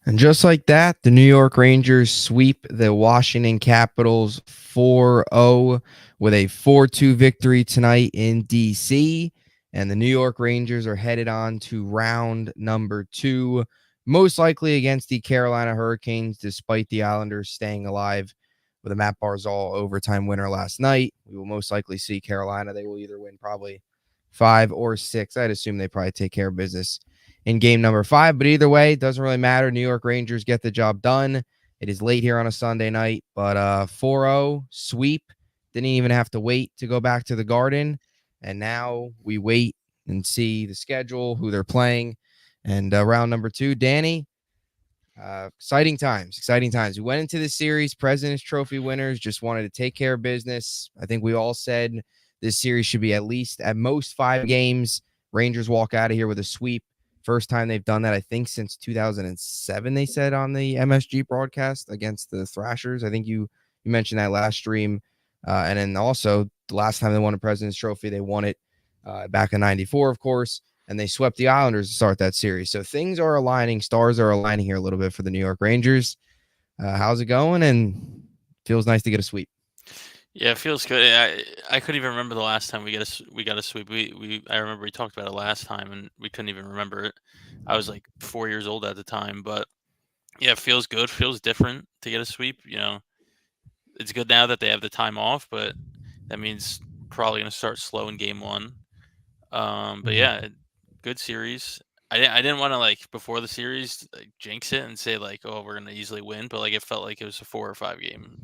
And just like that, the New York Rangers sweep the Washington Capitals 4-0 with a 4-2 victory tonight in DC. And the New York Rangers are headed on to round number 2, most likely against the Carolina Hurricanes, despite the Islanders staying alive with a Matt Barzal overtime winner last night. We will most likely see Carolina. They will either win probably 5 or 6. I'd assume they probably take care of business in game number 5. But either way, it doesn't really matter. New York Rangers get the job done. It is late here on a Sunday night, but 4-0 sweep. Didn't even have to wait to go back to the Garden. And now we wait and see the schedule, who they're playing. And round number 2, Danny, exciting times, exciting times. We went into this series, President's Trophy winners, just wanted to take care of business. I think we all said this series should be at most 5 games. Rangers walk out of here with a sweep. First time they've done that, I think, since 2007, they said on the MSG broadcast against the Thrashers. I think you mentioned that last stream. And then also the last time they won a President's Trophy, they won it back in 94, of course, and they swept the Islanders to start that series. So things are aligning. Stars are aligning here a little bit for the New York Rangers. How's it going? And feels nice to get a sweep. Yeah, it feels good. I couldn't even remember the last time we got a sweep. I remember we talked about it last time and we couldn't even remember it. I was like 4 years old at the time, but yeah, it feels good. Feels different to get a sweep. It's good now that they have the time off, but that means probably going to start slow in game 1. But yeah, good series. I didn't want to before the series jinx it and say oh, we're going to easily win, but it felt like it was a 4 or 5 game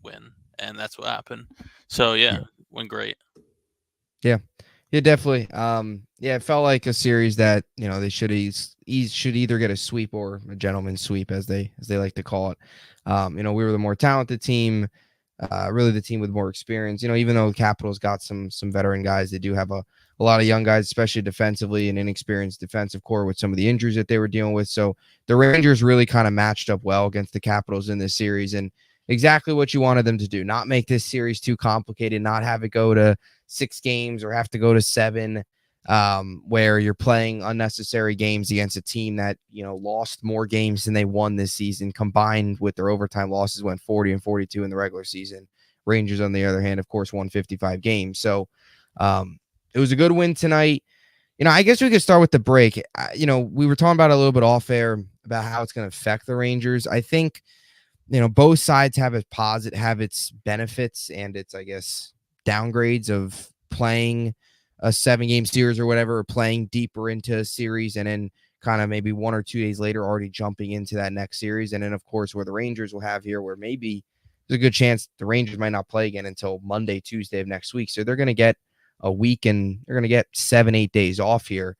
win, and that's what happened. So yeah, went great. Yeah, definitely. It felt like a series that they should either get a sweep or a gentleman's sweep, as they like to call it. We were the more talented team, really the team with more experience. Even though the Capitals got some veteran guys, they do have a lot of young guys, especially defensively, and inexperienced defensive core with some of the injuries that they were dealing with. So the Rangers really kind of matched up well against the Capitals in this series, and exactly what you wanted them to do. Not make this series too complicated, not have it go to 6 games or have to go to 7, where you're playing unnecessary games against a team that, lost more games than they won this season, combined with their overtime losses, went 40 and 42 in the regular season. Rangers, on the other hand, of course, won 55 games. So it was a good win tonight. I guess we could start with the break. We were talking about a little bit off air about how it's going to affect the Rangers. I think, both sides have its benefits and its, I guess, downgrades of playing a 7-game series or whatever, or playing deeper into a series and then kind of maybe 1 or 2 days later already jumping into that next series. And then, of course, where the Rangers will have here, where maybe there's a good chance the Rangers might not play again until Monday, Tuesday of next week. So they're going to get a week and they're going to get 7-8 days off here.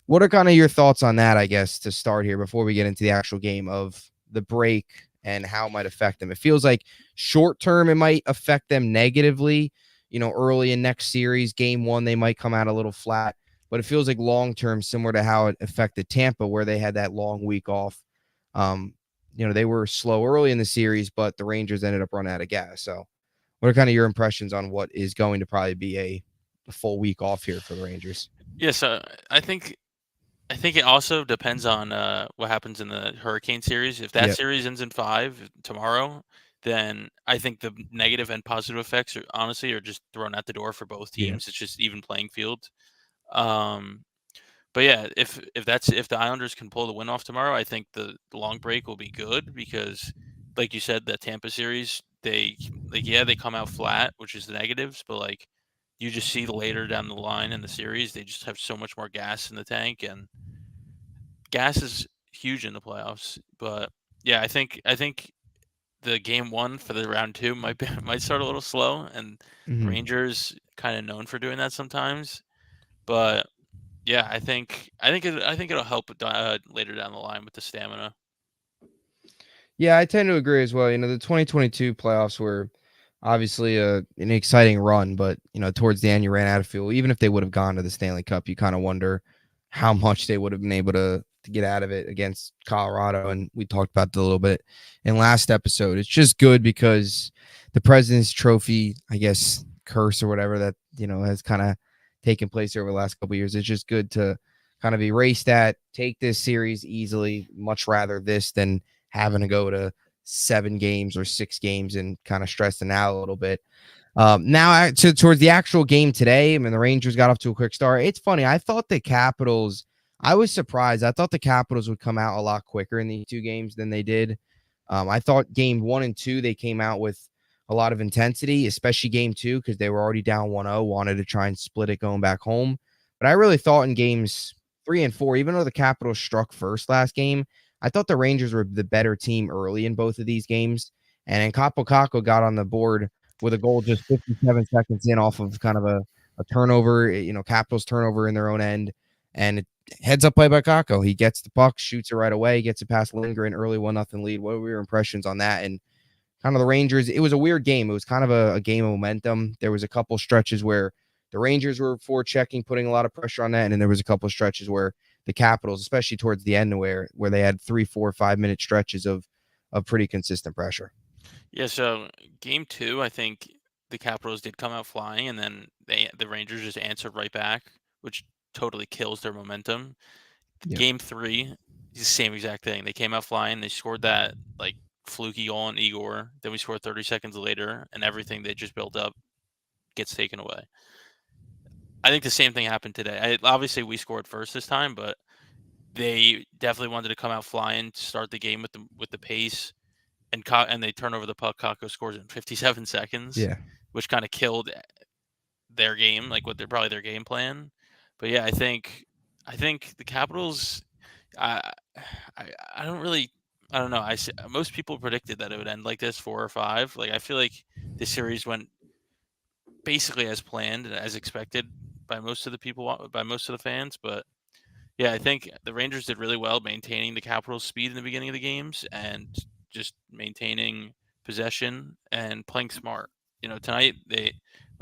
What are kind of your thoughts on that, I guess, to start here before we get into the actual game, of the break and how it might affect them? It feels like short term it might affect them negatively. Early in next series, game 1, they might come out a little flat, but it feels like long term, similar to how it affected Tampa, where they had that long week off. They were slow early in the series, but the Rangers ended up running out of gas. So what are kind of your impressions on what is going to probably be a full week off here for the Rangers? Yeah, so I think it also depends on what happens in the Hurricane series. If that series ends in 5 tomorrow, then I think the negative and positive effects are just thrown out the door for both teams. It's just even playing field. But yeah, if the Islanders can pull the win off tomorrow, I think the long break will be good because, like you said, the Tampa series, they come out flat, which is the negatives, but you just see later down the line in the series, they just have so much more gas in the tank, and gas is huge in the playoffs. But yeah, I think the game 1 for the round 2 might start a little slow, and the Rangers kind of known for doing that sometimes. But yeah, I think it'll help later down the line with the stamina. Yeah, I tend to agree as well. The 2022 playoffs were obviously an exciting run, but towards the end you ran out of fuel. Even if they would have gone to the Stanley Cup, you kind of wonder how much they would have been able to get out of it against Colorado. And we talked about that a little bit in last episode. It's just good because the President's Trophy, I guess, curse or whatever that has kind of taken place over the last couple of years. It's just good to kind of erase that, take this series easily. Much rather this than having to go to 7 games or 6 games and kind of stressing out a little bit. Now, towards the actual game today, I mean, the Rangers got off to a quick start. It's funny. I thought the Capitals, I was surprised. I thought the Capitals would come out a lot quicker in these 2 games than they did. I thought game 1 and 2, they came out with a lot of intensity, especially game 2, because they were already down 1-0, wanted to try and split it going back home. But I really thought in games 3 and 4, even though the Capitals struck first last game, I thought the Rangers were the better team early in both of these games. And then Capo Caco got on the board with a goal just 57 seconds in off of kind of a turnover, Capitals turnover in their own end. And it heads up play by Caco. He gets the puck, shoots it right away, gets it past Lindgren, early 1-0 lead. What were your impressions on that? And kind of the Rangers, it was a weird game. It was kind of a game of momentum. There was a couple stretches where the Rangers were forechecking, putting a lot of pressure on that. And then there was a couple stretches where the Capitals, especially towards the end, where they had 3, 4, 5 minute stretches of pretty consistent pressure. Yeah, so game 2, I think the Capitals did come out flying, and then the Rangers just answered right back, which totally kills their momentum. Yeah. Game 3, the same exact thing. They came out flying. They scored that like fluky goal on Igor. Then we scored 30 seconds later, and everything they just built up gets taken away. I think the same thing happened today. Obviously, we scored first this time, but they definitely wanted to come out flying to start the game with the pace. And they turn over the puck. Kakko scores in 57 seconds, Yeah. which kind of killed their game, like probably their game plan. But yeah, I think the Capitals. I don't know. Most people predicted that it would end like this, 4 or 5. Like I feel like this series went basically as planned and as expected by most of the fans. But yeah, I think the Rangers did really well maintaining the Capitals' speed in the beginning of the games and just maintaining possession and playing smart. Tonight they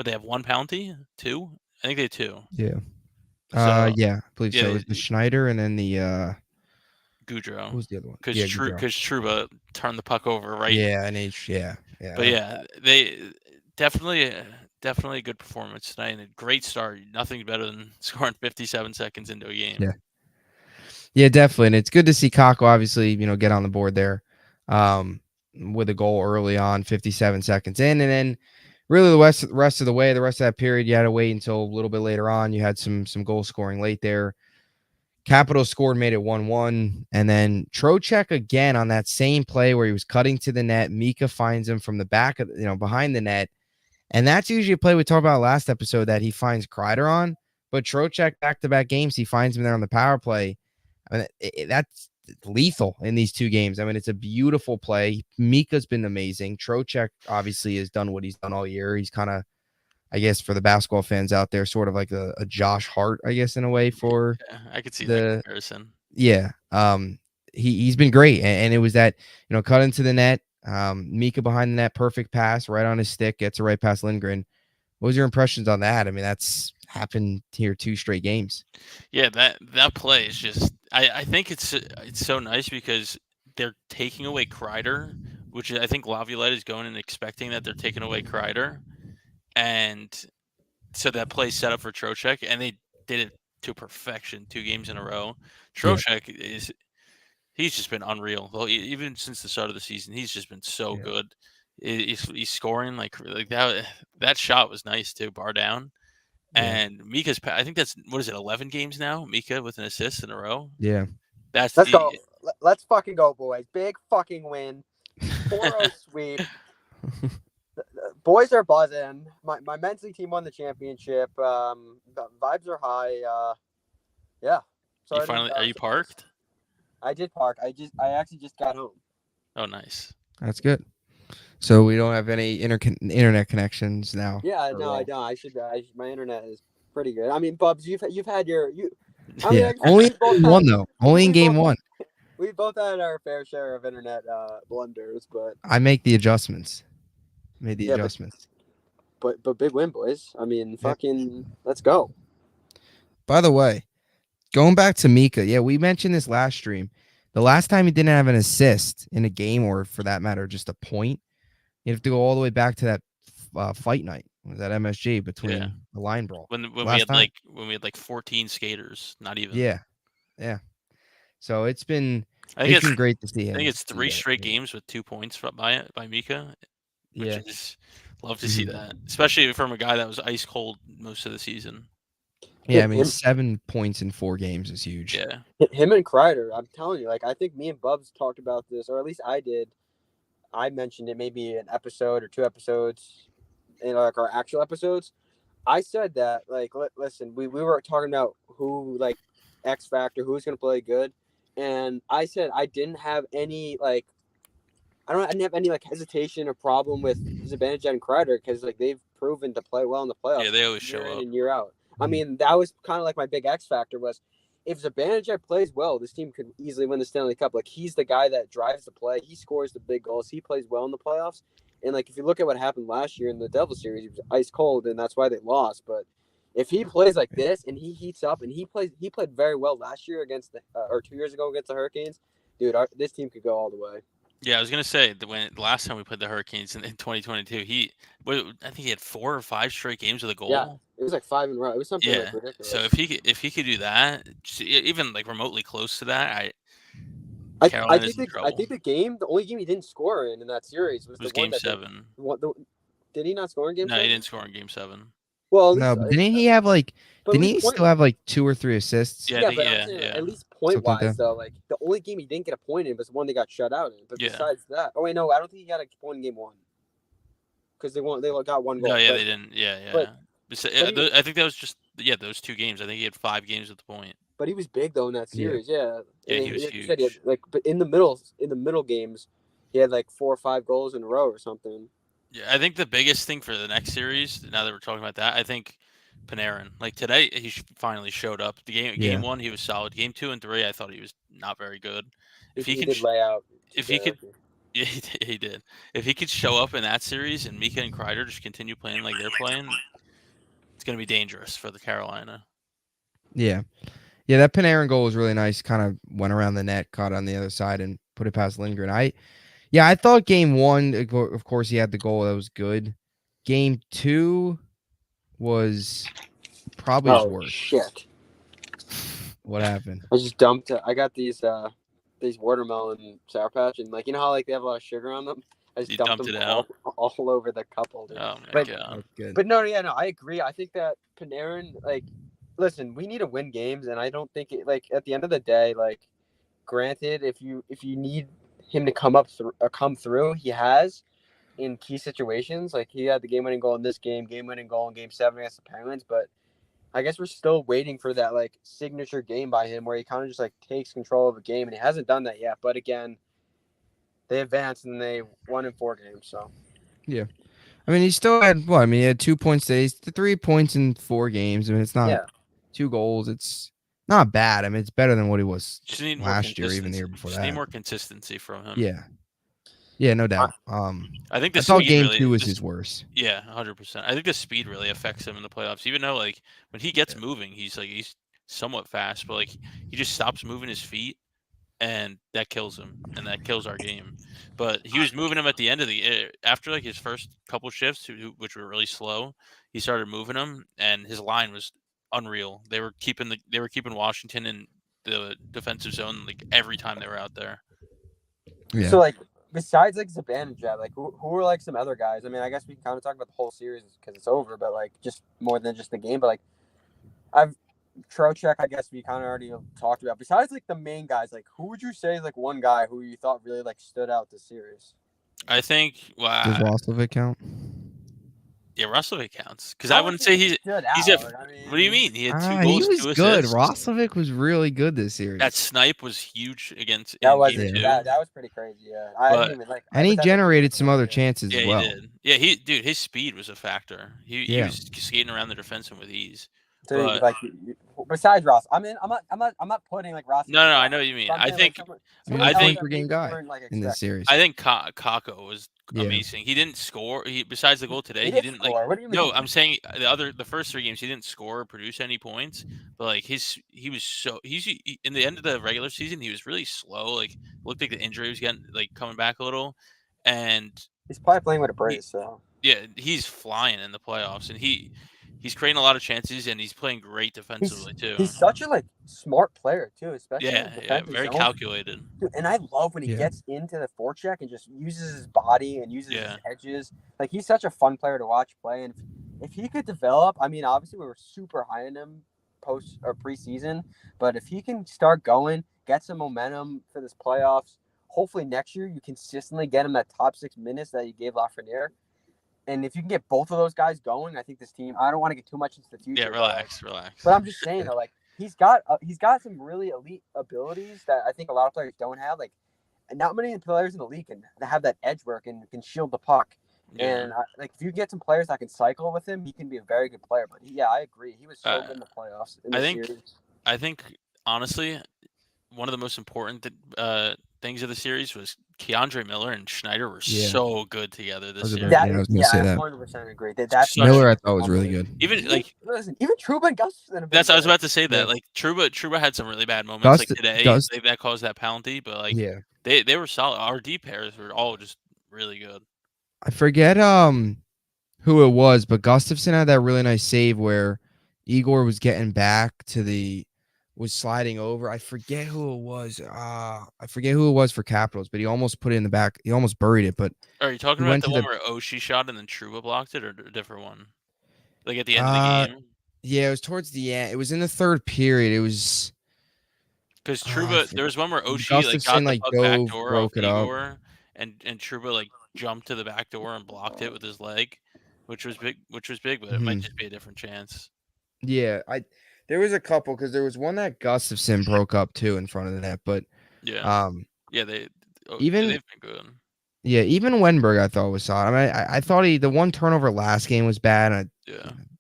have 1 penalty, 2. I think they had 2. Yeah. So Yeah, I believe so. yeah, It was the Schneider and then the Goudreau. what was the other one? Because Yeah, Gaudreau. Trouba turned the puck over right. Yeah, yeah. But yeah, they definitely a good performance tonight and a great start. Nothing better than scoring 57 seconds into a game. Yeah. Yeah, definitely. And it's good to see Kako obviously, get on the board there. With a goal early on, 57 seconds in, and then really the rest of the way, the rest of that period, you had to wait until a little bit later on. You had some goal scoring late there. Capitals scored, made it 1-1, and then Trocheck again on that same play where he was cutting to the net. Mika finds him from the back of behind the net, and that's usually a play we talked about last episode that he finds Kreider on. But Trocheck back-to-back games, he finds him there on the power play. I mean, that's lethal in these 2 games. I mean, it's a beautiful play. Mika's been amazing. Trocheck obviously has done what he's done all year. He's kind of, I guess, for the basketball fans out there, sort of like a Josh Hart, I guess, in a way for I could see the comparison. Yeah. He's been great. And it was that, cut into the net. Mika behind the net, perfect pass right on his stick, gets it right past Lindgren. What was your impressions on that? I mean, that's happened here 2 straight games. Yeah, that play is just. I think it's so nice because they're taking away Kreider, which I think Laviolette is going and expecting that they're taking away Kreider, and so that play set up for Trocheck, and they did it to perfection 2 games in a row. Trocheck he's just been unreal. Well, even since the start of the season, he's just been so good. He's scoring like that. That shot was nice too, bar down. And Mika's, I think that's, 11 games now? Mika with an assist in a row. Yeah. Let's go. Let's fucking go, boys. Big fucking win. 4-0 sweep. The boys are buzzing. My men's league team won the championship. The vibes are high. Yeah. So are you parked? I did park. I actually just got home. Oh, nice. That's good. So we don't have any internet connections now. Yeah, no, I don't. I should. My internet is pretty good. I mean, Bubbs, you've had your only in game 1 though. Only in game 1. We both had our fair share of internet blunders, but I make the adjustments. Made the adjustments. But big win, boys. I mean, fucking let's go. By the way, going back to Mika, we mentioned this last stream. The last time he didn't have an assist in a game, or for that matter, just a point, you have to go all the way back to that fight night. Was that MSG between the line brawl? When we had 14 skaters, not even. Yeah. Yeah. So it's been I think great to see him. I think it's do 3 that. straight games with 2 points by Mika, which Yeah. is love to see that, especially from a guy that was ice cold most of the season. Yeah, I mean, 7 points in 4 games is huge. Yeah. Him and Kreider, I'm telling you, like I think me and Bubbs talked about this, or at least I did. I mentioned it maybe an episode or 2 episodes in like our actual episodes. I said that like listen, we were talking about who like X factor, who's gonna play good, and I said I didn't have any like I didn't have any like hesitation or problem with Zibanejad and Kreider because like they've proven to play well in the playoffs. Yeah, they always year show in up. and year out. I mean, that was kind of like my big X factor was if Zibanejad plays well, this team could easily win the Stanley Cup. Like he's the guy that drives the play. He scores the big goals. He plays well in the playoffs. And like if you look at what happened last year in the Devil series, he was ice cold, and that's why they lost. But if he plays like this and he heats up and he played very well last year against the or 2 years ago against the Hurricanes, dude, this team could go all the way. Yeah, I was gonna say that when the last time we played the Hurricanes in 2022, I think he had 4 or 5 straight games with a goal. Yeah, it was like 5 in a row. It was something like ridiculous. So if he could do that, even like remotely close to that, I Carolina's in trouble. think the only game he didn't score in that series was the Game one 7. Did he not score in Game 7? No, he didn't score in Game 7. Well, No, but didn't he have like? Didn't he still have like 2 or 3 assists? Yeah, but at least point wise though, like the only game he didn't get a point in was the one they got shut out in. But besides that, oh wait, no, I don't think he got a point in Game 1 because they got one goal. No, they didn't. Yeah. I think that was just those 2 games. I think he had 5 games at the point. But he was big though in that series. Yeah, he was huge. Said he had, but in the middle games, he had like 4 or 5 goals in a row or something. Yeah, I think the biggest thing for the next series, now that we're talking about that, I think Panarin. Like today, he finally showed up. Game 1, he was solid. Game 2 and 3, I thought he was not very good. If he did lay out. If he could, yeah, he did. If he could show up in that series and Mika and Kreider just continue playing like they're playing, it's going to be dangerous for the Carolina. Yeah. Yeah, that Panarin goal was really nice. Kind of went around the net, caught on the other side, and put it past Lindgren. I thought Game 1, of course, he had the goal. That was good. Game 2 was probably his worst. Shit. What happened? I just dumped it. I got these watermelon Sour Patch, and like you know how like they have a lot of sugar on them. I just dumped them all over the cup holder. Oh my god! That's good. But no, I agree. I think that Panarin, like, listen, we need to win games, and I don't think it like at the end of the day, like, granted, if you need him to come through, he has in key situations. Like he had the game-winning goal in this game-winning goal in Game 7 against the Penguins, but I guess we're still waiting for that like signature game by him where he kind of just like takes control of a game, and he hasn't done that yet. But again, they advanced and they won in 4 games. So yeah, I mean he still had what? I mean he had 2 points today, 3 points in 4 games. I mean it's not 2 goals. It's not bad. I mean it's better than what he was last year, even the year before that. Need more consistency from him. Yeah, no doubt. I think I thought Game 2 was his worst. Yeah, 100%. I think the speed really affects him in the playoffs. Even though like when he gets moving, he's somewhat fast, but like he just stops moving his feet, and that kills him, and that kills our game. But he was moving him at the end of after like his first couple shifts, which were really slow. He started moving him, and his line was unreal. They were keeping Washington in the defensive zone like every time they were out there. Yeah. So like besides like Zibanejad, like who are like some other guys? I mean, I guess we can kind of talk about the whole series because it's over, but like just more than just the game. But like Trocheck, I guess we kind of already talked about. Besides like the main guys, like who would you say is like one guy who you thought really like stood out this series? I think does Roslovic count? Yeah, Roslovic counts because I wouldn't say he's what do you mean? He had 2 goals, he was 2 good. assists. Roslovic was really good this series. That snipe was huge against. That was pretty crazy. Yeah, I didn't even like. And he generated some other chances as well. He did. Yeah, his speed was a factor. He was skating around the defenseman with ease. So like besides Ross, I'm not putting like Ross. No, I know what you mean. I think per game guy in this series. I think Kakko was amazing. He didn't score. Besides the goal today, he didn't score. What do you mean? No, I'm saying the first 3 games he didn't score or produce any points. But like he's in the end of the regular season he was really slow. Like looked like the injury was getting like coming back a little, and he's probably playing with a brace. So yeah, he's flying in the playoffs, and he he's creating a lot of chances, and he's playing great defensively too. He's such a smart player too, especially in Yeah, defensive very zone. calculated. Dude, and I love when he gets into the forecheck and just uses his body and uses his edges. Like, he's such a fun player to watch play. And if he could develop, I mean, obviously we were super high on him post or preseason, but if he can start going, get some momentum for this playoffs, hopefully next year you consistently get him that top 6 minutes that you gave Lafreniere. And if you can get both of those guys going, I think this team. I don't want to get too much into the future. Yeah, relax. But I'm just saying though, he's got some really elite abilities that I think a lot of players don't have. Like, not many players in the league can have that edge work and can shield the puck. Yeah. And if you get some players that can cycle with him, he can be a very good player. But I agree, he was so good in the playoffs. I think honestly, one of the most important things of the series was Keandre Miller and Schneider were so good together this series. I was going to say that. 100% agree. That's Miller, I thought was really good. Even Trouba and Gustafson. That's I was about to say that. Like Trouba had some really bad moments today that caused that penalty, but they were solid. Our D pairs were all just really good. I forget who it was, but Gustafson had that really nice save where Igor was getting back was sliding over. I forget who it was. I forget who it was for Capitals, but he almost put it in the back. He almost buried it. But are you talking about the one where Oshie shot and then Trouba blocked it, or a different one? Like at the end of the game? Yeah, it was towards the end. It was in the third period. It was because Trouba. There was one where Oshie got the puck back door broke it Igor, up, and Trouba jumped to the back door and blocked it with his leg, which was big. But it might just be a different chance. Yeah, there was a couple because there was one that Gustafson broke up too in front of the net, but they've been good. Yeah, even Wenberg I thought was solid. I mean, I thought the one turnover last game was bad. And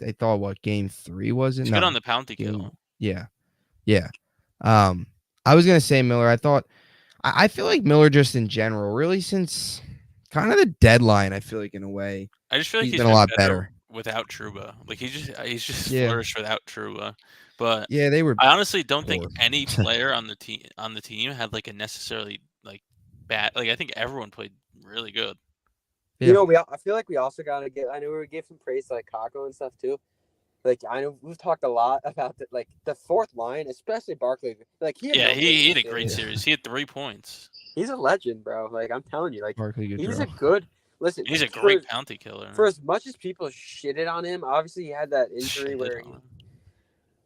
I thought game 3 was it? He's good on the penalty kill. Yeah. I was gonna say Miller. I feel like Miller just in general, really since kind of the deadline. I feel like in a way, I just feel like he's been a lot better without Trouba. Like he's just flourished without Trouba. But they were. I honestly don't think any player on the team had a necessarily bad. I think everyone played really good. Yeah. I feel like we also gotta give. I know we gave some praise to Kako and stuff too. I know we've talked a lot about the fourth line, especially Barkley. He had a great series. He had 3 points. He's a legend, bro. I'm telling you, Barkley, he's a good. Listen, he's a great penalty killer. For as much as people shitted on him, obviously he had that injury where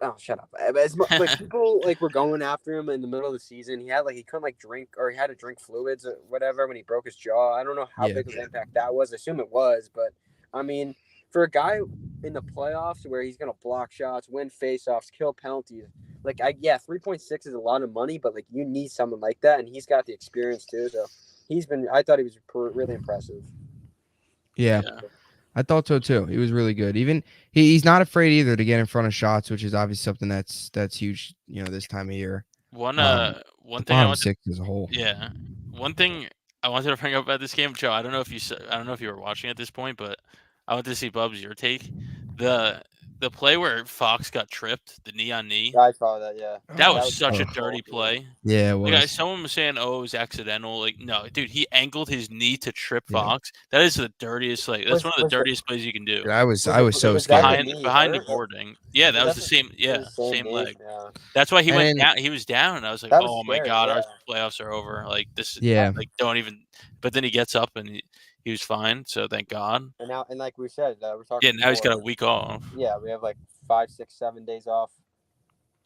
oh, shut up. As people were going after him in the middle of the season. He had he couldn't drink, or he had to drink fluids or whatever when he broke his jaw. I don't know how big of an impact that was. I assume it was, but I mean, for a guy in the playoffs where he's gonna block shots, win faceoffs, kill penalties, 3.6 is a lot of money, but you need someone like that, and he's got the experience too. So I thought he was really impressive. Yeah. I thought so too. He was really good. Even he's not afraid either to get in front of shots, which is obviously something that's huge. This time of year. One thing I want 6 as a whole. Yeah. One thing I wanted to bring up about this game, Joe. I don't know if you were watching at this point, but I wanted to see Bubbs your take. The play where Fox got tripped, the knee on knee. Yeah, I saw that. Yeah. That was such a dirty play. Yeah, it was. Someone was saying, "Oh, it was accidental." No, dude, he angled his knee to trip Fox. That is the dirtiest. That's one of the dirtiest plays you can do. Dude, I was so scared. Behind the boarding. Yeah, that was the same. Yeah, same leg. Yeah. That's why he went down. He was down, and I was like, "Oh my god, our playoffs are over." This. Yeah. Don't even. But then he gets up and he was fine. So thank God. And now, like we said, we're talking. Yeah, now he's got a week off. Yeah, we have 5, 6, 7 days off.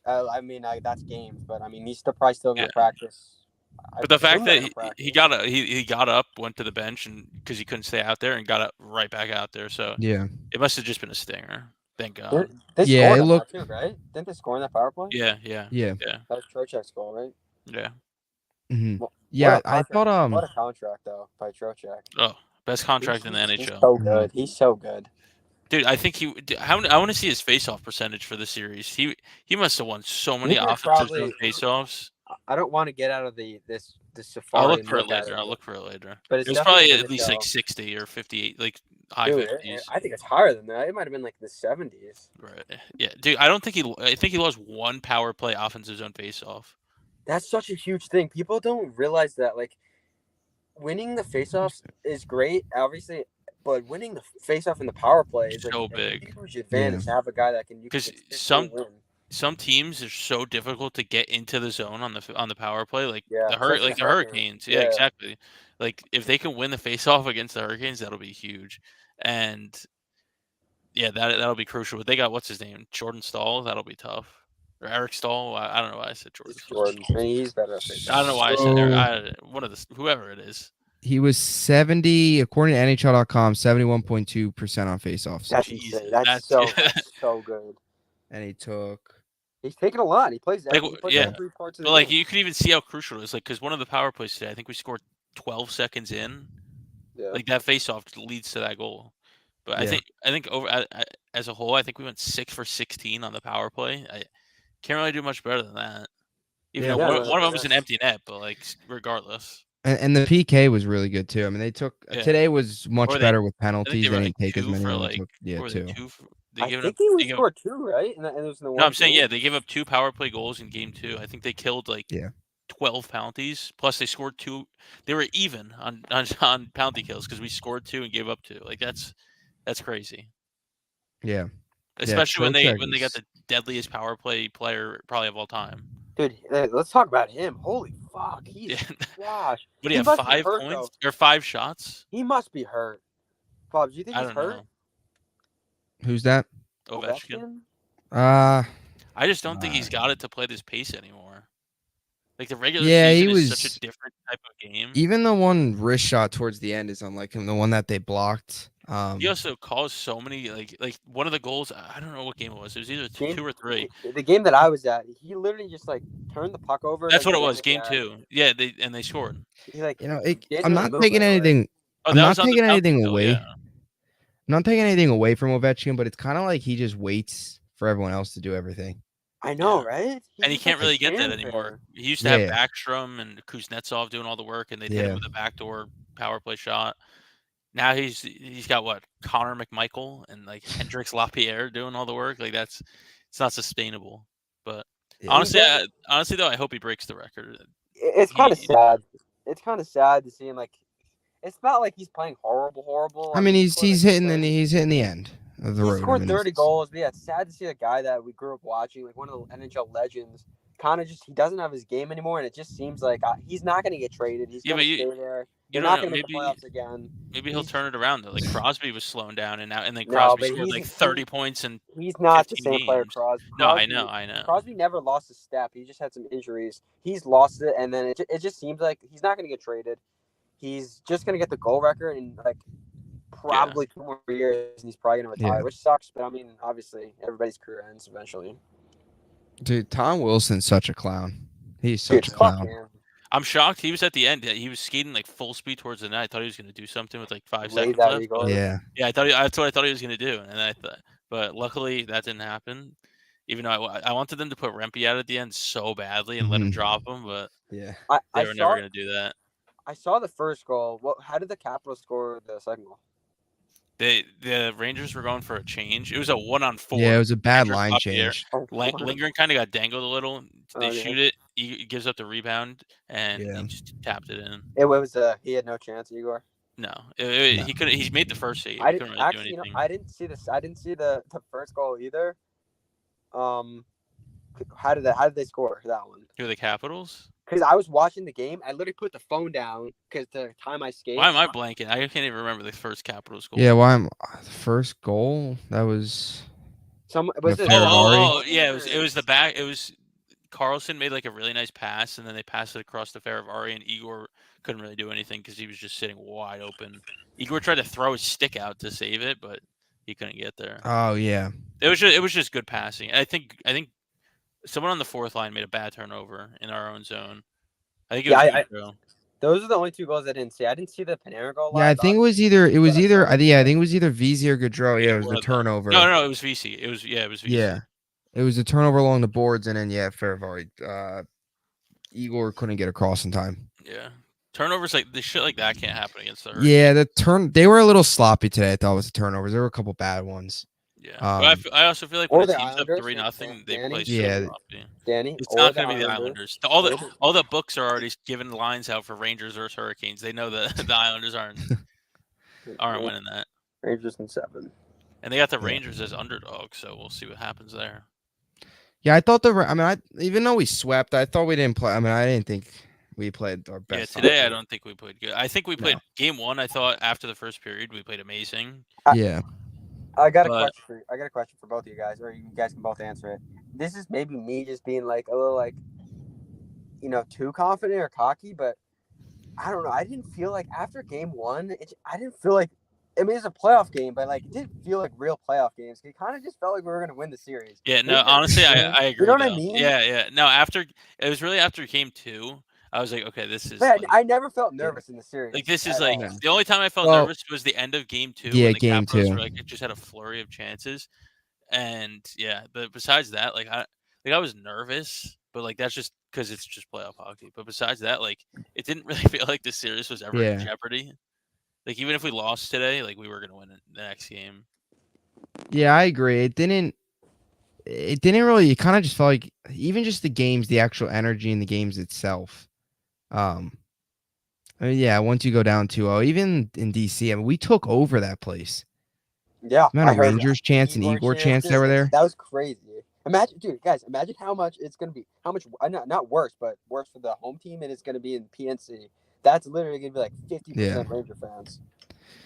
I mean, that's games, but I mean, he's probably still gonna practice. But the fact that he got up, went to the bench, and because he couldn't stay out there, and got up right back out there. So it must have just been a stinger. Thank God. It looked too, right. Didn't they score in that power play? Yeah. That was Trocheck's goal, right? Yeah. Mm-hmm. Yeah, I thought what a contract though by Trocheck. Oh, best contract in the NHL. He's so good. He's so good. Dude, I think I want to see his face-off percentage for the series. He must have won so many offensive face-offs. I don't want to get out of this safari. I'll look for it later. But it's probably at least 60 or 58, high 50s. I think it's higher than that. It might have been the 70s. Right. Yeah, dude. I think he lost one power play offensive zone face-off. That's such a huge thing. People don't realize that winning the face-offs is great. Obviously, but winning the face-off in the power play is like So a big. huge advantage to have a guy that you can Because consistently win. some teams are so difficult to get into the zone on the power play, like Yeah, especially the Hurricanes. Yeah, exactly. Like if they can win the faceoff against the Hurricanes, that'll be huge. And yeah, that'll be crucial. But they got what's his name, Jordan Stahl. That'll be tough. Or Eric Stahl. I don't know why I said Jordan. It's Jordan. I mean, he's better at I don't know why I said Eric. One of the whoever it is. He was 70, according to NHL.com, 71.2% on faceoffs. That's insane. That's so good. And he's taking a lot. He plays like, every 3 parts of the But like game. you could even see how crucial it is. Like because one of the power plays today, I think we scored 12 seconds in. Yeah. Like that faceoff leads to that goal. But I think over as a whole, I think we went 6 for 16 on the power play. I can't really do much better than that. Even though one of them was an empty net, but like regardless. And the PK was really good too. I mean, they took today was much better with penalties. They didn't take as many. Two. I think he scored 2, right? And it was in the no, I'm saying they gave up 2 power play goals in game 2. I think they killed 12 penalties. Plus they scored 2. They were even on penalty kills because we scored 2 and gave up 2. Like that's crazy. Yeah. Especially when they got the deadliest power play player probably of all time. Dude, let's talk about him. Holy fuck, gosh. What do you have? 5 points or 5 shots? He must be hurt. Bob, do you think he's hurt? Know. Who's that? Ovechkin. I just don't think he's got it to play this pace anymore. Like the regular season is such a different type of game. Even the one wrist shot towards the end is unlike him. The one that they blocked. He also caused so many like one of the goals. I don't know what game it was. It was either 2 or 3. The game that I was at, he literally just turned the puck over. That's what it was. Game 2. Yeah, they scored. He I'm not taking anything. I'm not taking anything away. I'm not taking anything away from Ovechkin, but it's kind of like he just waits for everyone else to do everything. I know, right? And he can't really get that anymore. He used to have Backstrom and Kuznetsov doing all the work, and they did it with a backdoor power play shot. Now he's got what, Connor McMichael and like Hendrix Lapierre doing all the work. Like it's not sustainable. But honestly though, I hope he breaks the record. It's kind of sad. It's kind of sad to see him like. It's not like he's playing horrible. I mean, he's hitting the end of the road. He scored 30 goals. But yeah, it's sad to see a guy that we grew up watching, like one of the NHL legends, kind of he doesn't have his game anymore, and it just seems like he's not going to get traded. He's going to stay there. You're not going to make the playoffs again. Maybe he'll turn it around though. Like Crosby was slowing down, and then Crosby scored like 30 points and he's not the same player. Crosby. No, I know. Crosby never lost a step. He just had some injuries. He's lost it, and then it just seems like he's not going to get traded. He's just going to get the goal record in like probably 2 more years, and he's probably going to retire, which sucks. But I mean, obviously, everybody's career ends eventually. Dude, Tom Wilson's such a clown. He's such a clown. I'm shocked. He was at the end. He was skating like full speed towards the net. I thought he was going to do something with like 5 seconds left. Yeah. Yeah, that's what I thought he was going to do, and but luckily that didn't happen. Even though I wanted them to put Rempe out at the end so badly and let him drop him, but they were never going to do that. I saw the first goal. How did the Capitals score the second goal? The Rangers were going for a change. It was a 1-on-4. Yeah, it was a bad line change. Lindgren kind of got dangled a little. They shoot it. He gives up the rebound, and he just tapped it in. It was he had no chance, Igor. No, he couldn't. He made the first save. I didn't really do anything. I didn't see this. I didn't see the first goal either. How did they score that one? Who, the Capitals? Because I was watching the game, I literally put the phone down because the time I skated. Why am I blanking? I can't even remember the first Capitals goal. Yeah, the first goal? That was it was the back. It was Carlson made like a really nice pass, and then they passed it across to Faravari, and Igor couldn't really do anything because he was just sitting wide open. Igor tried to throw his stick out to save it, but he couldn't get there. Oh yeah, it was just good passing. I think someone on the fourth line made a bad turnover in our own zone. I think it was those are the only 2 goals I didn't see. I didn't see the Panarin goal. Yeah, I think it was either VZ or Gaudreau. Yeah, it was the turnover. No, it was VC. It was VC. Yeah, it was a turnover along the boards, and then Faravari, Igor couldn't get across in time. Yeah, turnovers like this shit like that can't happen against the. Yeah, they were a little sloppy today. I thought with the turnovers. There were a couple bad ones. Yeah, but I also feel like when the team's up 3-0, they play so sloppy. Danny, it's not going to be the Islanders. All the books are already giving lines out for Rangers versus Hurricanes. They know the Islanders aren't winning that. Rangers in 7. And they got the Yeah. Rangers as underdogs, so we'll see what happens there. Yeah, I thought even though we swept, I thought we didn't play. I mean, I didn't think we played our Yeah, best. today I hockey. don't think we played good. I think we played game 1. I thought after the first period we played amazing. Yeah. I got a But- question for both of you guys, or you guys can both answer it. This is maybe me just being like a little like, too confident or cocky, but I don't know. I didn't feel like after game 1, I didn't feel like. I mean, it's a playoff game, but like it didn't feel like real playoff games. It kind of just felt like we were going to win the series. Yeah, no, honestly, I agree. You know what I though. mean? Yeah. No, it was really after game 2. I was like, okay, this is. Man, like, I never felt nervous in the series. like this is at like all. the only time I felt Well, nervous was the end of game 2. yeah, when the game Capitals 2. were like it just had a flurry of chances, and yeah, but besides that, I was nervous, but like that's just because it's just playoff hockey. But besides that, like it didn't really feel like the series was ever in Yeah. jeopardy. Like even if we lost today, like we were gonna win the next game. Yeah, I agree. It didn't really. It kind of just felt like even just the games, the actual energy in the games itself. I mean, yeah, once you go down 2-0, even in DC, I mean, we took over that place. Yeah, The amount I of heard Rangers chants and Igor chants that were there. That was crazy. Imagine, dude, guys, imagine how much it's going to be. How much, not worse, but worse for the home team, and it's going to be in PNC. That's literally going to be like 50% Ranger fans.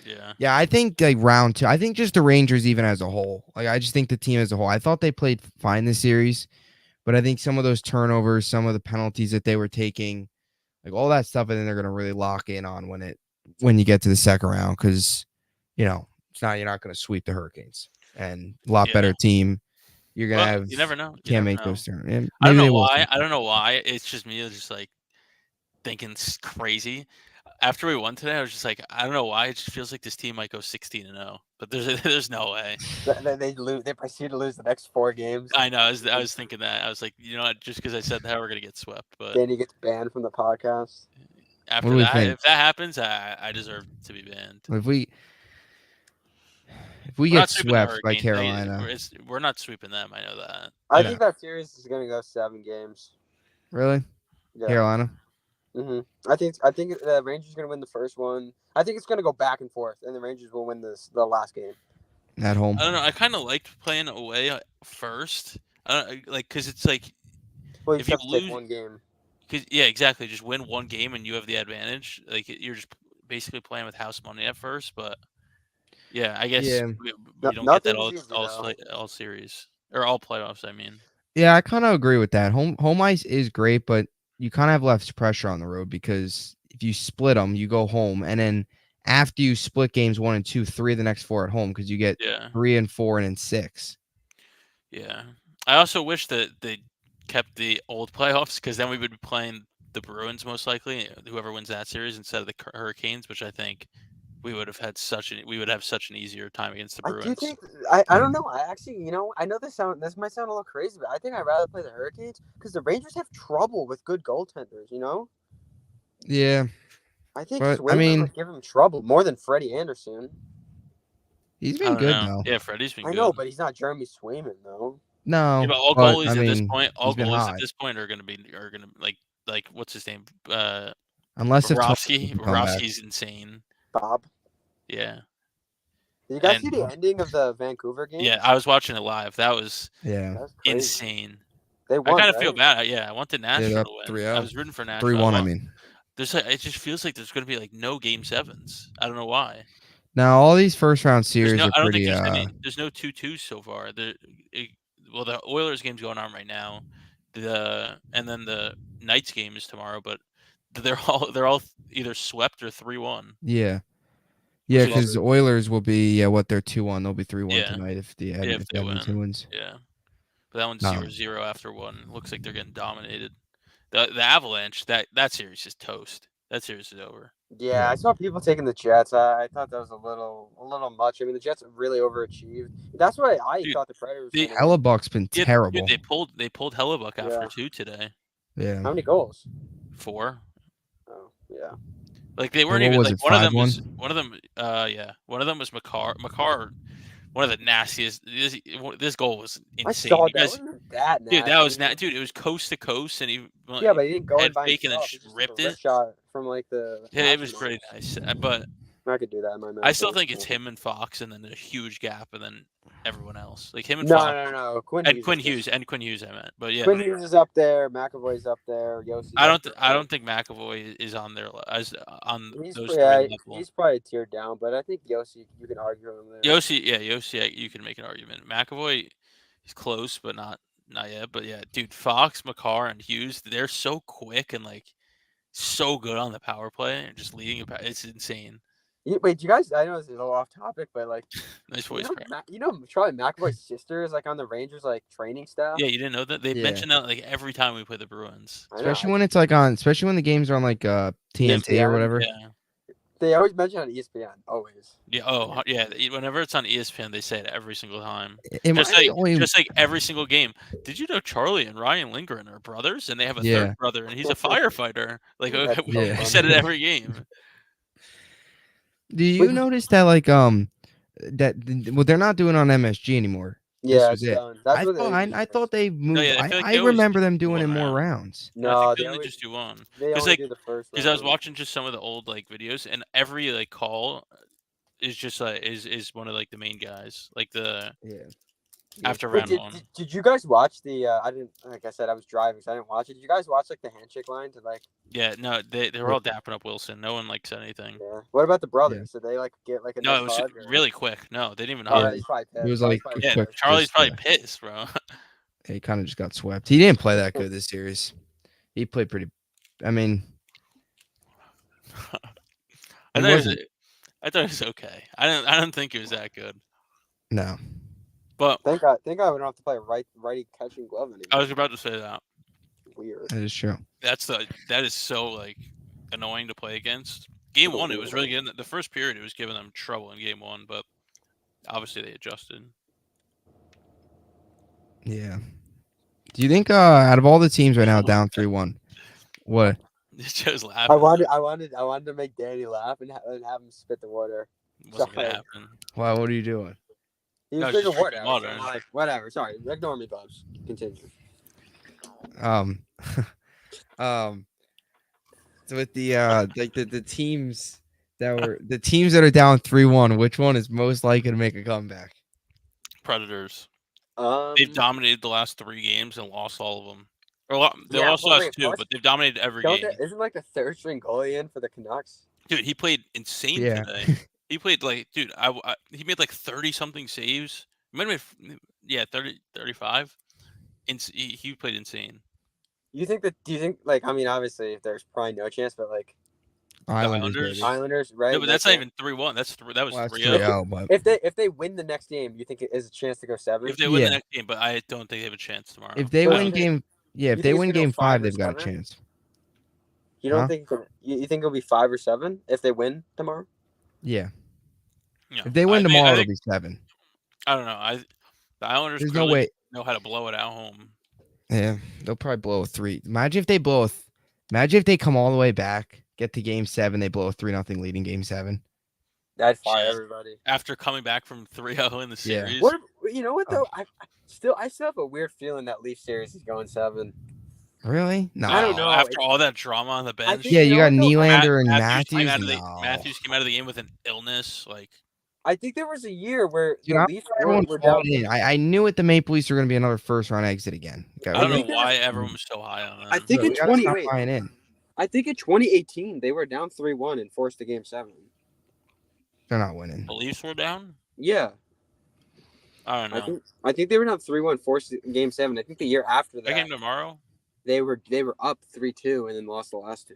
Yeah. Yeah, I think like round 2. I think just the Rangers even as a whole. Like I just think the team as a whole. I thought they played fine this series, but I think some of those turnovers, some of the penalties that they were taking, like all that stuff, and then they're gonna really lock in on when you get to the second round because you're not gonna sweep the Hurricanes and a lot better team. You're gonna have You never know. You can't never make know. those turns. I don't know why. I don't know why. It's just me just like thinking crazy. After we won today, I was just like, I don't know why. It just feels like this team might go 16-0, but there's no way. They lose. They proceed to lose the next 4 games. I know. I was thinking that. I was like, you know what? Just because I said that, we're gonna get swept. But Danny gets banned from the podcast. after that, if that happens, I deserve to be banned. If we get swept by Carolina, we're not sweeping them. I know that. I think that series is gonna go 7 games. Really? Yeah. Carolina? Mm-hmm. I think the Rangers are gonna win the first one. I think it's gonna go back and forth, and the Rangers will win the last game at home. I don't know. I kind of liked playing away first. Because it's like if you lose 1 game. Yeah, exactly. Just win 1 game and you have the advantage. Like you're just basically playing with house money at first, but yeah, I guess we don't get that all series or all playoffs. I mean, yeah, I kind of agree with that. Home ice is great, but you kind of have less pressure on the road because if you split them, you go home, and then after you split games 1 and 2, 3 of the next 4 at home because you get 3 and 4 and then 6. Yeah, I also wish that they kept the old playoffs because then we would be playing the Bruins most likely, whoever wins that series instead of the Hurricanes, which I think we would have such an easier time against the Bruins. I do think I don't know. I actually, I know this might sound a little crazy, but I think I'd rather play the Hurricanes because the Rangers have trouble with good goaltenders. Yeah, I think Swayman would give him trouble more than Freddie Anderson. He's been good though. Yeah, Freddie's been good. I know, but he's not Jeremy Swayman though. No, yeah, but all goalies at this point, are gonna like what's his name? Unless Bobrovsky's insane. Bob. Yeah. Did you guys see the ending of the Vancouver game? Yeah, I was watching it live. That was insane. They won, I kind of feel bad. Yeah, I want the Nashville to win. 3-0. I was rooting for Nashville. 3-1. I mean, it just feels like there's going to be like no game 7s. I don't know why. Now all these first round series are pretty. There's no 2-2s so far. The Oilers game's going on right now. And then the Knights game is tomorrow, but they're all either swept or 3-1. Yeah. Yeah, because the Oilers will be they're 2-1. They'll be 3-1 tonight if the Edmonton wins. Yeah, but that one's 0-0 after 1. Looks like they're getting dominated. The Avalanche that series is toast. That series is over. Yeah, I saw people taking the Jets. I thought that was a little much. I mean, the Jets really overachieved. That's why I thought the Predators. Hellebuck's been terrible. Dude, they pulled Hellebuck after 2 today. Yeah. How many goals? 4. Oh yeah. Like they weren't even like one of them was Makar, one of the nastiest. This goal was insane. I saw that. Wasn't that nasty. Dude, that was dude. It was coast to coast, and he but he didn't go in by fake himself. and then ripped it. Shot from like the. Yeah, it was pretty nice, but I could do that in my I still mental. think it's him and Fox, and then a huge gap, and then everyone else. Like him and No, Fox. no. Quinn And Hughes. Quinn is Hughes. just- And Quinn Hughes, I meant. But yeah. Quinn Hughes is up there. McAvoy's up there. Yossi's I up don't think McAvoy is on there as on He's those yeah, three level. he's probably tiered down, but I think Yossi, you can argue him there. Yossi, you can make an argument. McAvoy, he's close, but not yet. But yeah, dude, Fox, McCarr, and Hughes, they're so quick and like so good on the power play and just leading a it's insane. Wait, you guys? I know this is a little off topic, but like, Nice voice crack. Charlie McAvoy's sister is like on the Rangers like training staff. Yeah, you didn't know that? They mention that like every time we play the Bruins. Especially when it's like especially when the games are on like TNT or whatever. Yeah. They always mention it on ESPN. Always. Yeah. Oh, yeah. Whenever it's on ESPN, they say it every single time. Am Just I like, just like every single game. Did you know Charlie and Ryan Lindgren are brothers, and they have a third brother, and he's a firefighter? Like That's we so said it every game. Do you notice that like well they're not doing it on MSG anymore? Yeah, This was it. done. That's what I thought they moved. yeah, I feel like I they always remember do them doing it one more round. rounds. I No, think they they only always just do one. they Because only like do the first because I was round. watching just some of the old like videos, and every like call is just like is one of like the main guys, like the after Wait, round one. did you guys watch the? I didn't. Like I said, I was driving, so I didn't watch it. Did you guys watch like the handshake line to like? Yeah, no, they were all dapping up Wilson. No one like said anything. Yeah. What about the brothers? Did they like get like a No, nice it was hug, or- really quick. No, they didn't even Oh, hug. he's probably pissed. It was Charlie's like probably Yeah, quick. pissed. Charlie's just, probably pissed, bro. He kind of just got swept. He didn't play that good this series. He played pretty. I mean, I It thought wasn't. I thought it was okay. I don't think it was that good. no. But Thank God we don't have to play righty catching glove anymore. I was about to say that. Weird. That is true. That is so like annoying to play against. Game one, it was really good. The first period, it was giving them trouble in game one, but obviously they adjusted. Yeah. Do you think out of all the teams right now down 3-1, what? Just laughing. I wanted to make Danny laugh and have him spit the water. Wasn't gonna Sorry. happen. Wow, what are you doing? He was No, drinking just water. drinking water. I'm like, whatever. Sorry, ignore me, Bubbs. Continue. So with the like the teams that are down 3-1, which one is most likely to make a comeback? Predators. They've dominated the last 3 games and lost all of them. Or they lost the last 2, but they've dominated every game. Isn't like the third string goalie in for the Canucks? Dude, he played insane Yeah. today. He played like, dude, he made like 30 something saves. He might have made, 30, 35. He played insane. Do you think like, I mean, obviously there's probably no chance, but like Islanders? Islanders, right? No, but that's not even 3-1. That was 3-0. 3-0, but If they win the next game, you think it is a chance to go 7? If they win Yeah. the next game, but I don't think they have a chance tomorrow. if they So win you game, if you they think win it's gonna game go 5 5, or they've got a 7? chance. You don't Huh? think you think it'll be 5 or 7 if they win tomorrow? Yeah. No, If they win I think- tomorrow, I it'll think- be 7. I don't know. The Islanders There's no clearly way. know how to blow it at home. Yeah, they'll probably blow a 3. Imagine if they come all the way back, get to game 7, they blow a 3-0 lead in game 7. I'd fire Yeah. everybody. After coming back from 3-0 in the Yeah. series. What you know what Oh. though? I still have a weird feeling that Leaf series is going 7. Really? No. I don't know. After all that drama on the bench. think- Yeah, You you know got what, though? Nylander and Matthews Matthews. came out of the No. Matthews came out of the game with an illness. Like I think there was a year where Dude, the I'm Leafs Everyone were down. bought in. I knew it. The Maple Leafs were going to be another first-round exit again. Okay, I don't think know there why was- everyone was so high on them. I think we in gotta 20 stop wait, buying in. I think in 2018 they were down 3-1 and forced to game 7. They're not winning. the Leafs were down. Yeah, I don't know. I think they were down 3-1, forced to game 7. I think the year after That that game tomorrow. they were up 3-2 and then lost the last 2.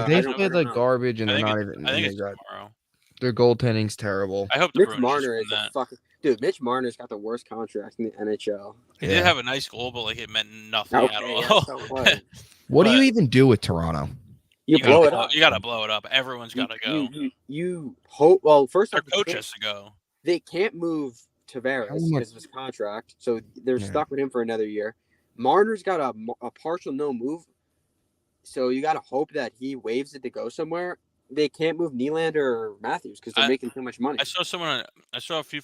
They don't played know. like garbage, and I they're think not it's, even. I think and it's they got- tomorrow. their goaltending's terrible. I hope the Mitch Bruins Marner just is win a that. fucking dude. Mitch Marner's got the worst contract in the NHL. He Yeah. did have a nice goal, but like it meant nothing Okay, at yeah, all. so what? What do you But- even do with Toronto? You blow it up. You gotta blow it up. Everyone's gotta go. You hope. Well, first Their off, coach has to go. they can't move Tavares How much- because of his contract, so they're Yeah. stuck with him for another year. Marner's got a partial no move, so you got to hope that he waives it to go somewhere. They can't move Nylander or Matthews because they're making too much money. I saw a few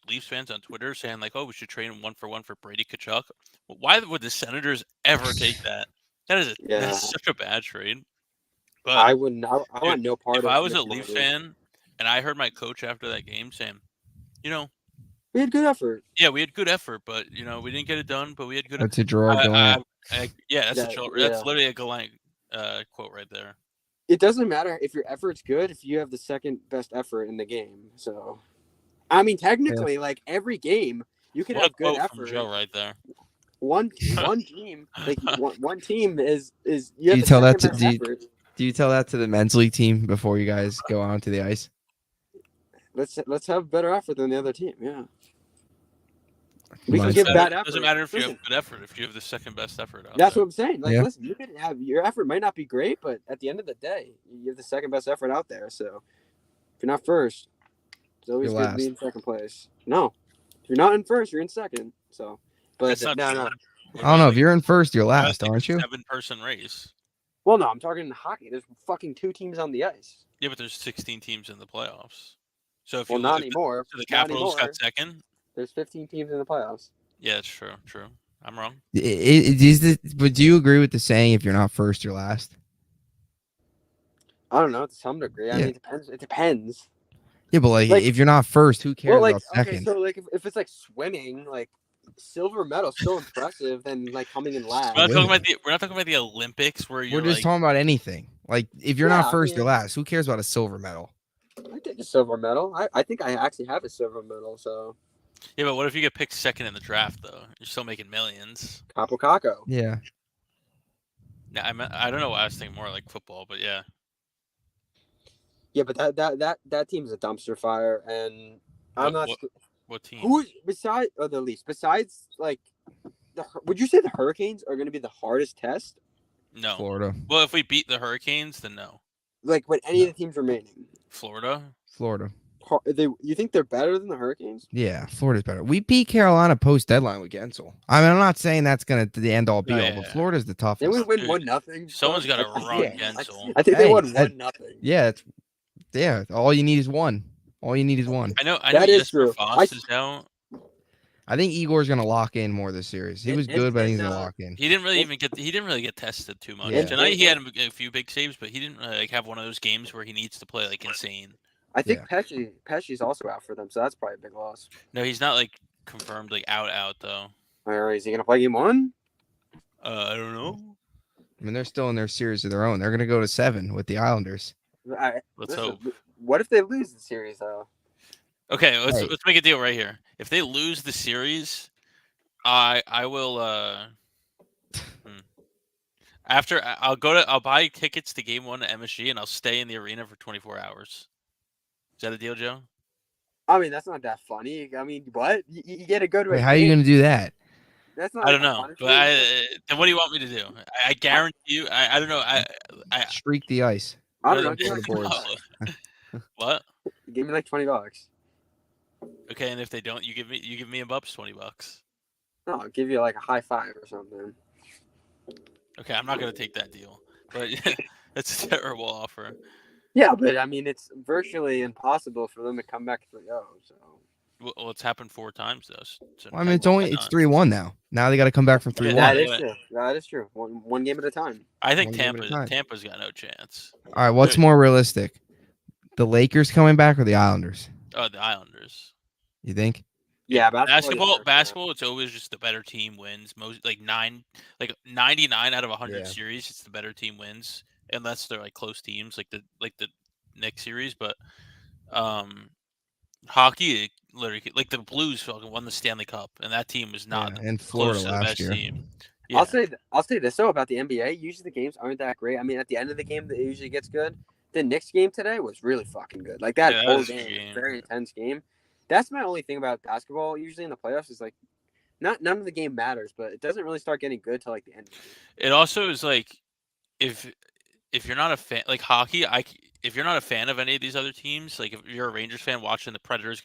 Leafs fans on Twitter saying like, "Oh, we should trade him 1-for-1 for Brady Tkachuk." Well, why would the Senators ever take that? That's such a bad trade. But I wouldn't. I want no part if of. I was a Mitch Leafs Marner. fan, and I heard my coach after that game saying, you know, We had good effort. yeah, we had good effort, but we didn't get it done. But we had good. That's a Gerard Gallant. Yeah, that's Yeah. literally a Gallant quote right there. It doesn't matter if your effort's good if you have the second best effort in the game. So, I mean, technically, like every game, you can What have a good quote effort. from Joe right there. One team, like one team is you Do have you the tell that second to best effort. do you tell that to the men's league team before you guys go on to the ice? Let's have better effort than the other team. Yeah. We can Mine's- give bad It effort. doesn't matter if you Listen, have good effort if you have the second best effort out that's there. what I'm saying. Like, Yeah. listen, you can have your effort might not be great, but at the end of the day, you have the second best effort out there. So if you're not first, it's always You're good to be last. in second place. No, if you're not in first, you're in second. So, but That's not no, true. no. What I don't know. about, If you're in first, you're what about, last, like, aren't you? a 7-person race. Well, no, I'm talking hockey. There's fucking 2 teams on the ice. Yeah, but there's 16 teams in the playoffs. So if Well, you not if anymore. so the Not Capitals anymore. got second. There's 15 teams in the playoffs. Yeah, that's true. True. I'm wrong. But do you agree with the saying, if you're not first, you're last? I don't know to some degree. I Yeah. mean, it depends. It depends. Yeah, but like if you're not first, who cares Well, like about okay, second? so like if it's like swimming, like silver medal still impressive than like coming in last. We're not talking Winning. about the Olympics where We're you're just like talking about anything. Like if you're Yeah, not I first, mean- you're last. Who cares about a silver medal? I take a silver medal. I think I actually have a silver medal. So yeah, but what if you get picked second in the draft though? You're still making millions. Capo Caco. Yeah. Yeah, I don't know why I was thinking more like football, but yeah. Yeah, but that team's a dumpster fire, and I'm not. What team? Who besides the Leafs? Besides like, would you say the Hurricanes are going to be the hardest test? No. Florida. Well, if we beat the Hurricanes, then no. Like with any of the teams remaining, Florida. you think they're better than the Hurricanes? Yeah, Florida's better. We beat Carolina post deadline with Gensel. I mean, I'm not saying that's gonna the end all be all, but Yeah. Florida's the toughest. They would win Dude, 1-0. someone's gotta run Gensel. I think they Hey, won that- 1-0. Yeah, all you need is one. All you need is one. I know That is Jesper true. Foss is out. I think Igor's gonna lock in more this series. He was good, but I think he's gonna lock in. He didn't really get tested too much. Yeah. Tonight he had a few big saves, but he didn't really like have one of those games where he needs to play like insane. I think Pesci's also out for them, so that's probably a big loss. No, he's not like confirmed like out though. Or is he gonna play game 1? I don't know. I mean, they're still in their series of their own. They're gonna go to 7 with the Islanders. Let's hope. What if they lose the series though? Okay, let's Hey. make a deal right here. If they lose the series, I will I'll buy tickets to game 1 at MSG and I'll stay in the arena for 24 hours. Is that a deal, Joe? I mean, that's not that funny. I mean, what? You get to go to Wait, a how are you game. gonna do that? That's not I don't like a know, punishment. but then what do you want me to do? I guarantee you. I don't know. I Streak the ice. I don't know. what give are me the like boards? No. What? $20. Give me like $20. Okay, and if they don't, you give me a Bubbs $20. No, I'll give you like a high five or something. Okay, I'm not gonna take that deal, but that's a terrible offer. Yeah, but I mean, it's virtually impossible for them to come back 3-0. So Well, it's happened 4 times though. So Well, I mean, it's technically it's not. 3-1 now. Now they got to come back from 3-1. that is Yeah. true. That is true. One game at a time. I think One game at a time. Tampa's got no chance. All right, what's more realistic? The Lakers coming back or the Islanders? Oh, the Islanders. You think? Yeah, Basketball. It's always just the better team wins. Most like 99 out of 100 Yeah. series, it's the better team wins, unless they're like close teams, like the Knicks series. But hockey, literally, like the Blues fucking won the Stanley Cup, and that team was not in close Florida to the last best year. team. Yeah. I'll say this though about the NBA. Usually the games aren't that great. I mean, at the end of the game, that usually gets good. The Knicks game today was really fucking good. Like that Yeah, that whole was a good game, game. very intense game. That's my only thing about basketball. Usually in the playoffs is like, none of the game matters, but it doesn't really start getting good till like the end. Of the game. It also is like if you're not a fan like hockey, if you're not a fan of any of these other teams, like if you're a Rangers fan watching the Predators,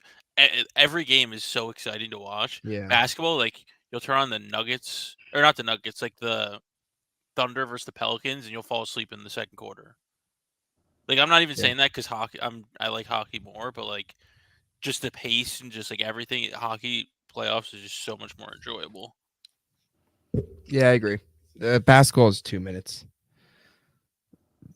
every game is so exciting to watch. Yeah. Basketball, like you'll turn on the Nuggets or not the Nuggets, like the Thunder versus the Pelicans, and you'll fall asleep in the second quarter. Like I'm not even saying that because hockey, I like hockey more, but like just the pace and just like everything, hockey playoffs is just so much more enjoyable. Yeah, I agree. Basketball is 2 minutes.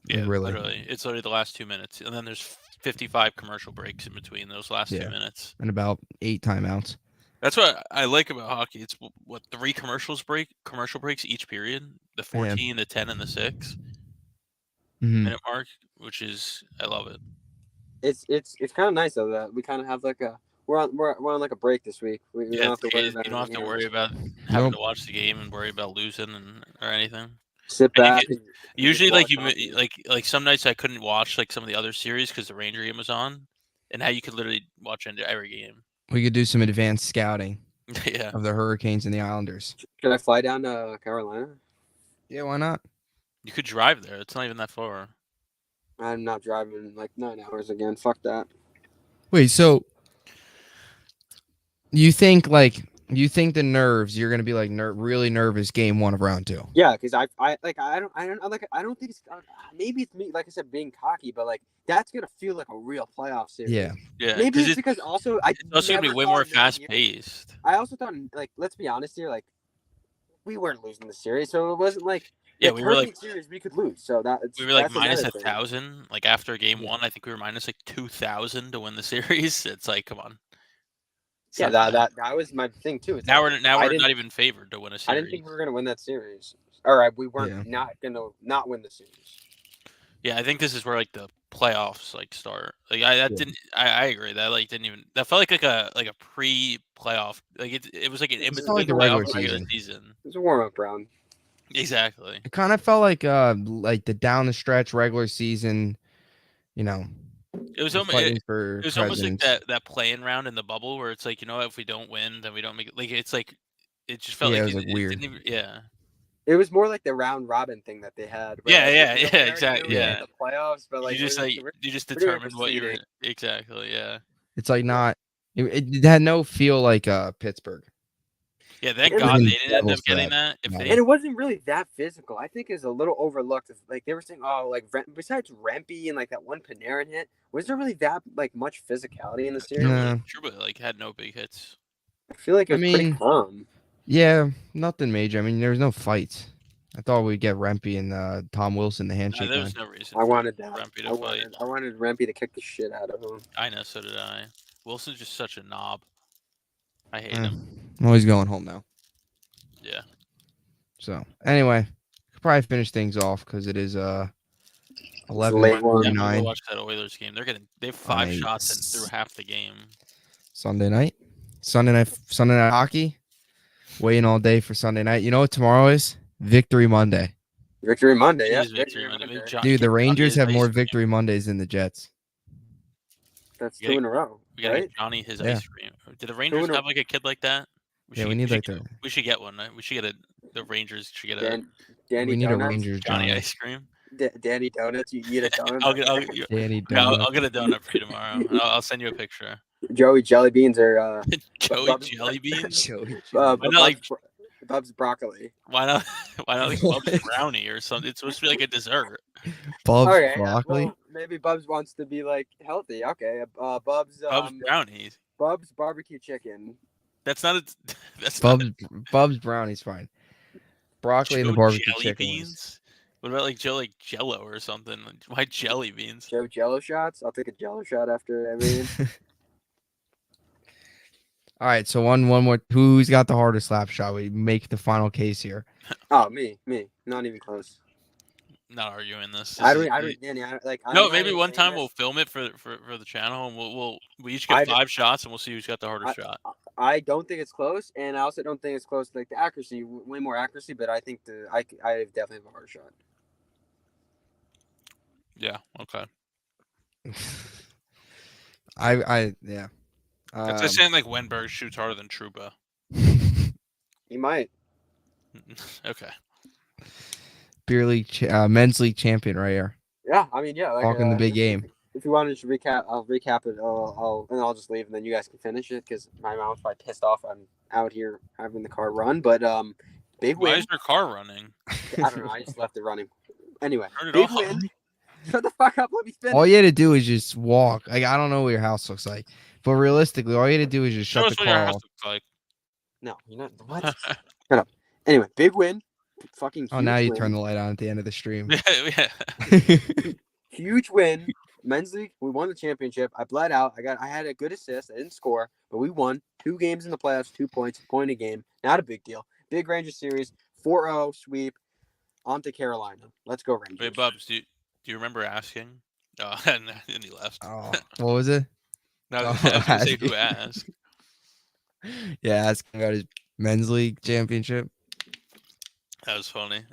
Yeah, Really. literally, it's literally the last 2 minutes, and then there's 55 commercial breaks in between those last 2 minutes. And about 8 timeouts. That's what I like about hockey. It's what 3 commercial breaks each period. The 14, the 10, and the 6 minute mark, which is I love it. It's kind of nice though that we kind of have like we're on like a break this week. We don't have to worry about you don't have to worry about having to watch the game and worry about losing or anything. Sit back. Usually, like some nights I couldn't watch like some of the other series because the Ranger game was on, and now you could literally watch into every game. We could do some advanced scouting Yeah. of the Hurricanes and the Islanders. Should I fly down to Carolina? Yeah, why not? You could drive there. It's not even that far. I'm not driving like 9 hours again. Fuck that. Wait, so you think the nerves? You're gonna be like really nervous game 1 of round 2? Yeah, because I don't think it's maybe it's me, like I said, being cocky, but like that's gonna feel like a real playoff series. Yeah. Maybe it's because also it's also gonna be way more fast paced. I also thought, like, let's be honest here, like we weren't losing the series, so it wasn't like we were like series we could lose. So we were like minus 1,000. Like after game 1, I think we were minus like 2,000 to win the series. It's like, come on. Yeah, that was my thing too. Now we're not even favored to win a series. I didn't think we were gonna win that series. All right, we weren't not gonna not win the series. Yeah, I think this is where like the playoffs like start. Like I agree that felt like a pre-playoff. Like it was like an in between the regular season. It was a warm-up round. Exactly. It kind of felt like the down the stretch regular season. It was almost like that playing round in the bubble where it's like, if we don't win, then we don't make it. Like it's like it just felt it like was weird. It was more like the round robin thing that they had. Exactly. Yeah, the playoffs, but like you just determined what you were exactly. Yeah, it's like not. It had no feel like Pittsburgh. Yeah, thank God they didn't end up getting that. And it wasn't really that physical. I think it's a little overlooked. Like they were saying, besides Rempe and like that one Panarin hit, was there really that like much physicality in the series? True, but like had no big hits. I feel like it was pretty calm. Yeah, nothing major. I mean, there was no fights. I thought we'd get Rempe and Tom Wilson the handshake. There was no reason. I wanted that. Rempe to fight. I wanted Rempe to kick the shit out of him. I know, so did I. Wilson's just such a knob. I hate him. Well, he's going home now. Yeah. So anyway, could probably finish things off because it is 11:49. Watch that Oilers game. They have 5 shots and through half the game. Sunday night hockey. Waiting all day for Sunday night. You know what tomorrow is? Victory Monday. Victory Monday, yeah. Victory Monday. Dude, the Rangers have more Victory Mondays than the Jets. That's 2 in a row. We gotta get Johnny his ice cream. Did the Rangers have like a kid like that? We need like that. We should get one. We should get the Rangers should get Danny we need Donuts. a Rangers Johnny ice cream. Danny Donuts. You eat a donut. I'll get a donut for you tomorrow. I'll send you a picture. Joey Jelly Beans or Joey Jelly Beans. Why not like Bubbs broccoli? Why not like Bubbs brownie or something? It's supposed to be like a dessert. Bubbs broccoli. Well, maybe Bubbs wants to be like healthy. Okay, Bubbs brownies. Bubbs barbecue chicken. That's not Bubbs brownie's fine. Broccoli and the barbecue chicken. Beans. What about like Jello or something? Why jelly beans? Joe Jello shots. I'll take a Jello shot after every. All right, so one more. Who's got the hardest slap shot? We make the final case here. Oh, me. Not even close. Not arguing this. Maybe one time we'll film it for the channel, and we each get 5 shots, and we'll see who's got the hardest shot. I don't think it's close, and I also don't think it's close. Like the accuracy, way more accuracy, but I think I definitely have a harder shot. Yeah. Okay. Yeah. That's like saying like Wenberg shoots harder than Trouba. He might. Okay. Beer league, men's league champion right here. Yeah, I mean, yeah. Like, talking the big game. If you wanted to recap, I'll recap it. I'll just leave, and then you guys can finish it because my mom's probably pissed off. I'm out here having the car run, but big win. Why is your car running? I don't know. I just left it running. Anyway, big win. Shut the fuck up. Let me finish. All you had to do is just walk. Like I don't know what your house looks like, but realistically, all you had to do is just shut the car off. Like. No, you're not. What? Shut up. Anyway, big win. Fucking. Now you turn the light on at the end of the stream. Yeah. Huge win. men's league, we won the championship. I bled out. I had a good assist. I didn't score, but we won 2 games in the playoffs, 2 points, a point a game. Not a big deal. Big Rangers series, 4-0 sweep. On to Carolina. Let's go Rangers. Wait, Bubbs, do you remember asking? And he left. Oh, what was it? No, I was Oh, gonna say asking. who asked. Yeah, asking about his men's league championship. That was funny.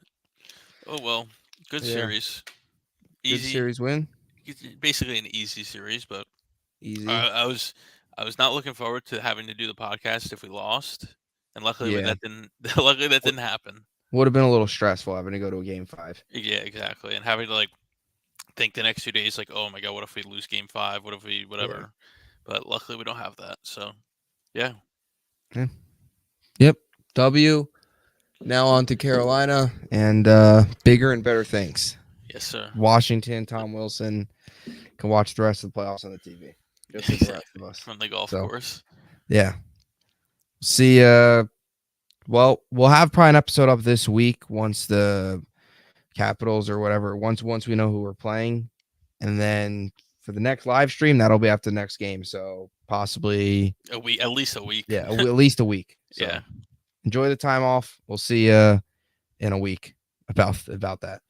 Oh well, good Yeah. series. Good Easy, series win. basically an easy series, but Easy. I was not looking forward to having to do the podcast if we lost, and luckily Yeah. that didn't. Luckily that didn't happen. Would have been a little stressful having to go to a game 5. Yeah, exactly, and having to like think the next 2 days, like, oh my god, what if we lose game 5? What if we whatever? Yeah. But luckily we don't have that. So yeah. Yep. W. Now on to Carolina and bigger and better things. Yes, sir. Washington, Tom Wilson can watch the rest of the playoffs on the TV. Just like the rest of us. From the golf So, course. Yeah. See, well, we'll have probably an episode up this week once the Capitals or whatever, once we know who we're playing. And then for the next live stream, that'll be after the next game. So possibly A week, at least a week. at least a week. So Yeah. enjoy the time off. We'll see you in a week about that.